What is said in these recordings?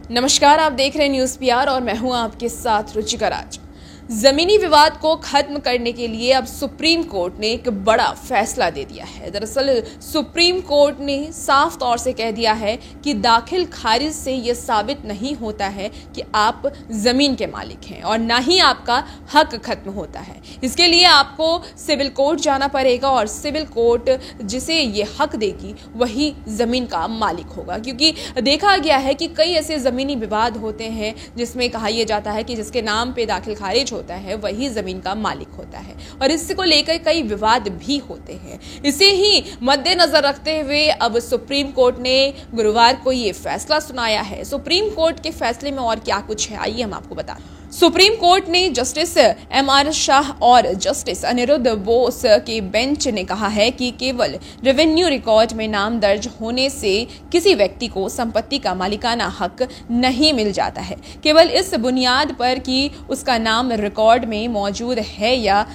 नमस्कार, आप देख रहे हैं न्यूज़ पीआर और मैं हूं आपके साथ रुचिका राज। जमीनी विवाद को खत्म करने के लिए अब सुप्रीम कोर्ट ने एक बड़ा फैसला दे दिया है। दरअसल सुप्रीम कोर्ट ने साफ तौर से कह दिया है कि दाखिल खारिज से यह साबित नहीं होता है कि आप जमीन के मालिक हैं और ना ही आपका हक खत्म होता है। इसके लिए आपको सिविल कोर्ट जाना पड़ेगा और सिविल कोर्ट जिसे ये हक देगी वही जमीन का मालिक होगा, क्योंकि देखा गया है कि कई ऐसे जमीनी विवाद होते हैं जिसमें कहा यह जाता है कि जिसके नाम पे दाखिल खारिज होता है वही जमीन का मालिक होता है और इसको लेकर कई विवाद भी होते हैं। इसे ही मद्देनजर रखते हुए अब सुप्रीम कोर्ट ने गुरुवार को ये फैसला सुनाया है। सुप्रीम कोर्ट के फैसले में और क्या कुछ है, आइए हम आपको बताएं। सुप्रीम कोर्ट ने जस्टिस एमआर शाह और जस्टिस अनिरुद्ध बोस के बेंच ने कहा है कि केवल रेवेन्यू रिकॉर्ड में नाम दर्ज होने से किसी व्यक्ति को संपत्ति का मालिकाना हक नहीं मिल जाता है। केवल इस बुनियाद पर कि उसका नाम रिकॉर्ड में मौजूद है या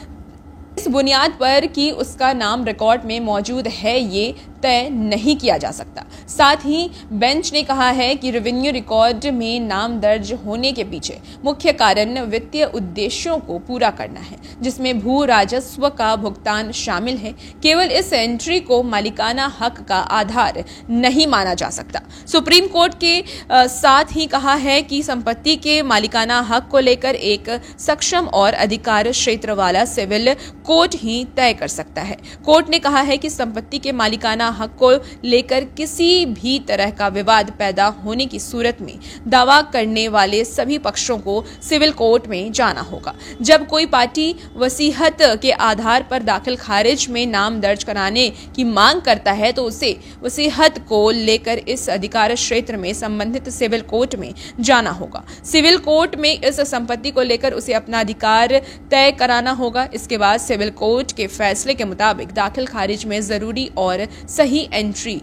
इस बुनियाद पर कि उसका नाम रिकॉर्ड में मौजूद है ये तय नहीं किया जा सकता। साथ ही बेंच ने कहा है कि रेवेन्यू रिकॉर्ड में नाम दर्ज होने के पीछे मुख्य कारण वित्तीय उद्देश्यों को पूरा करना है, जिसमें भू राजस्व का भुगतान शामिल है। केवल इस एंट्री को मालिकाना हक का आधार नहीं माना जा सकता। सुप्रीम कोर्ट के साथ ही कहा है कि संपत्ति के मालिकाना हक को लेकर एक सक्षम और अधिकार क्षेत्र वाला सिविल कोर्ट ही तय कर सकता है। कोर्ट ने कहा है कि संपत्ति के मालिकाना हक को लेकर किसी भी तरह का विवाद पैदा होने की सूरत में दावा करने वाले सभी पक्षों को सिविल कोर्ट में जाना होगा। जब कोई पार्टी वसीहत के आधार पर दाखिल खारिज में नाम दर्ज कराने की मांग करता है तो उसे वसीहत को लेकर इस अधिकार क्षेत्र में संबंधित सिविल कोर्ट में जाना होगा। सिविल कोर्ट में इस संपत्ति को लेकर उसे अपना अधिकार तय कराना होगा। इसके बाद सिविल कोर्ट के फैसले के मुताबिक दाखिल खारिज में जरूरी और सही एंट्री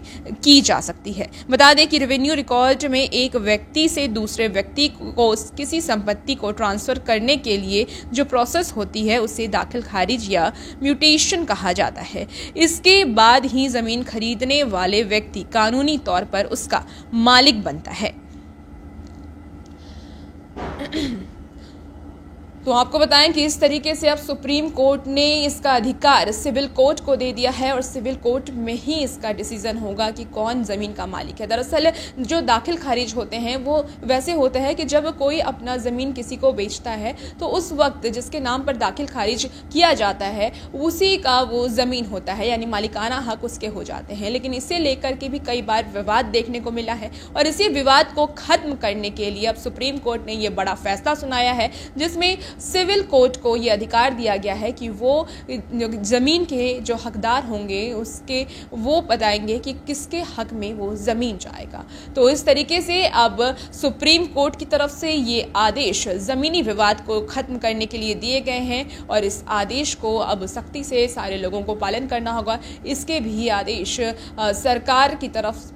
की जा सकती है। बता दें कि रेवेन्यू रिकॉर्ड में एक व्यक्ति से दूसरे व्यक्ति को किसी संपत्ति को ट्रांसफर करने के लिए जो प्रोसेस होती है उसे दाखिल खारिज या म्यूटेशन कहा जाता है। इसके बाद ही जमीन खरीदने वाले व्यक्ति कानूनी तौर पर उसका मालिक बनता है। तो आपको बताएं कि इस तरीके से अब सुप्रीम कोर्ट ने इसका अधिकार सिविल कोर्ट को दे दिया है और सिविल कोर्ट में ही इसका डिसीजन होगा कि कौन जमीन का मालिक है। दरअसल जो दाखिल खारिज होते हैं वो वैसे होते हैं कि जब कोई अपना जमीन किसी को बेचता है तो उस वक्त जिसके नाम पर दाखिल खारिज किया जाता है उसी का वो जमीन होता है, यानी मालिकाना हक उसके हो जाते हैं। लेकिन इसे लेकर के भी कई बार विवाद देखने को मिला है और इसी विवाद को खत्म करने के लिए अब सुप्रीम कोर्ट ने यह बड़ा फैसला सुनाया है, जिसमें सिविल कोर्ट को यह अधिकार दिया गया है कि वो जमीन के जो हकदार होंगे उसके वो बताएंगे कि किसके हक में वो जमीन जाएगा। तो इस तरीके से अब सुप्रीम कोर्ट की तरफ से ये आदेश जमीनी विवाद को खत्म करने के लिए दिए गए हैं और इस आदेश को अब सख्ती से सारे लोगों को पालन करना होगा। इसके भी आदेश सरकार की तरफ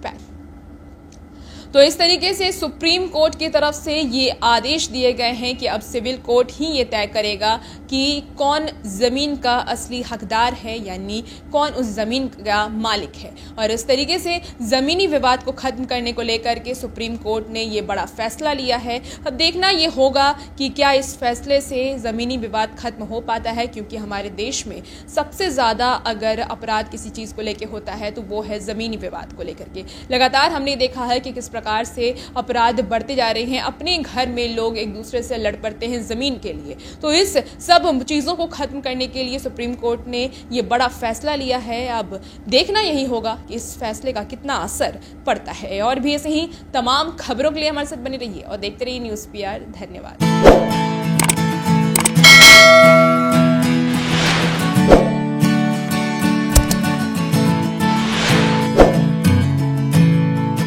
तो इस तरीके से सुप्रीम कोर्ट की तरफ से ये आदेश दिए गए हैं कि अब सिविल कोर्ट ही ये तय करेगा कि कौन जमीन का असली हकदार है, यानी कौन उस जमीन का मालिक है। और इस तरीके से जमीनी विवाद को खत्म करने को लेकर के सुप्रीम कोर्ट ने ये बड़ा फैसला लिया है। अब देखना ये होगा कि क्या इस फैसले से जमीनी विवाद खत्म हो पाता है, क्योंकि हमारे देश में सबसे ज्यादा अगर अपराध किसी चीज को लेकर होता है तो वो है जमीनी विवाद को लेकर के। लगातार हमने देखा है कि किस प्रकार से अपराध बढ़ते जा रहे हैं। अपने घर में लोग एक दूसरे से लड़ पड़ते हैं जमीन के लिए। तो इस सब चीजों को खत्म करने के लिए सुप्रीम कोर्ट ने यह बड़ा फैसला लिया है। अब देखना यही होगा कि इस फैसले का कितना असर पड़ता है। और भी ऐसे ही तमाम खबरों के लिए हमारे साथ बने रहिए और देखते रहिए न्यूज़ पीआर। धन्यवाद।